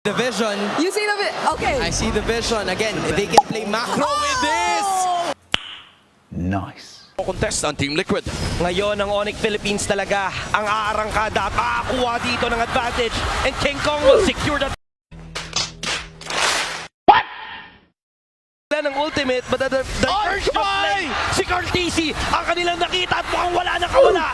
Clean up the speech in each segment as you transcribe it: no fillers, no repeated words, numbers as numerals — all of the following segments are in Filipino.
The vision. You see the okay. I see the vision. Again, they can play macro with this. Nice. Contestant Team Liquid. Ngayon ang Onyx Philippines talaga ang aarangkada at makakuha dito ng advantage, and King Kong will secure that. What? Ng ultimate, but the diversion play, si Cartesi ang kanilang nakita at mukhang wala na kawala.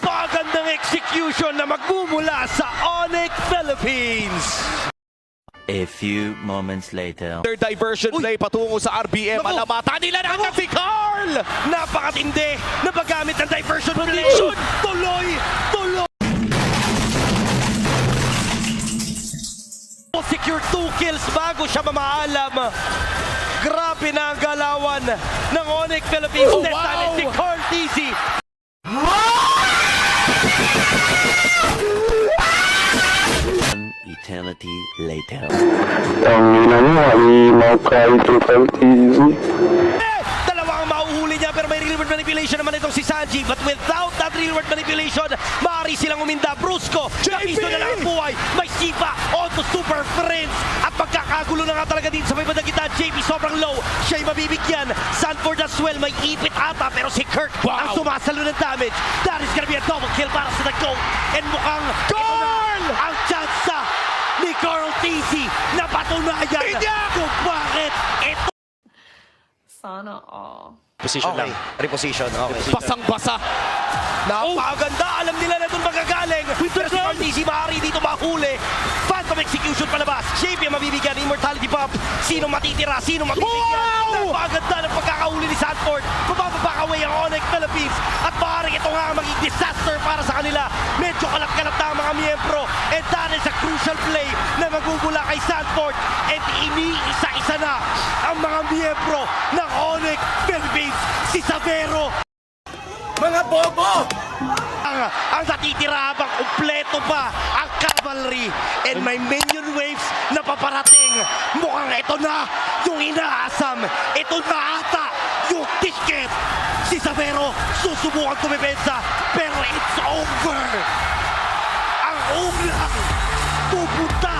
Magandang execution na magmumula sa Onyx Philippines. A few moments later. Their diversion play patungo sa RBM. Naku! Alamata nila na si Carl! Napakatindi na paggamit ng diversion play. Tuloy! Secure 2 kills bago siya mamaalam. Grabe na ang galawan ng Onyx Philippines. Oh, This time wow! it's si Cartesi. An eternity later. Tangina mo, halimaw ka ito Cartesi. Dalawang mauhuli niya, pero may real-world manipulation naman itong si Sanji. But without that real-world manipulation, maaari silang uminda. Brusco, napiso na lang ang buhay. May sipa onto Super Friends. At pagkakagulo na nga talaga din sa may bandang gitna. JP sobrang low. Siya'y mabibigyan. Sanford as well, may ipit ata. Pero si Kirk ang sumasalo ng damage. That is gonna be a double kill para sa the GOAT. And mukhang Carl! Ang tsansa ni Carl Tesi na patunayan kung bakit ito. Sana all. Position Okay. lang. Reposition. Okay. Basang-basa. Napakaganda. Alam nila na doon magagaling. Pero si Cartesi maaari dito mahuli. Phantom execution palabas. JP ang mabibigyan. Immortality bump. Sino matitira? Sino mabibigyan? Napakaganda ng pagkakahuli ni Sanford. Mapapapakaway ang Onyx Philippines. At maaaring ito nga ang maging disaster para sa kanila. Medyo kalat-kalat na ang mga miyembro. And that is a crucial play na magugula kay Sanford. And iniisa-isa na ang mga miyembro ng Onyx Philippines. Si Savero. Mga bobo! Ang natitira habang kumpleto pa ang cavalry and may minion waves na paparating. Mukhang ito na yung inaasam. Ito na ata yung ticket. Si Savero susubukan tumipensa pero it's over. Ang ulang pupunta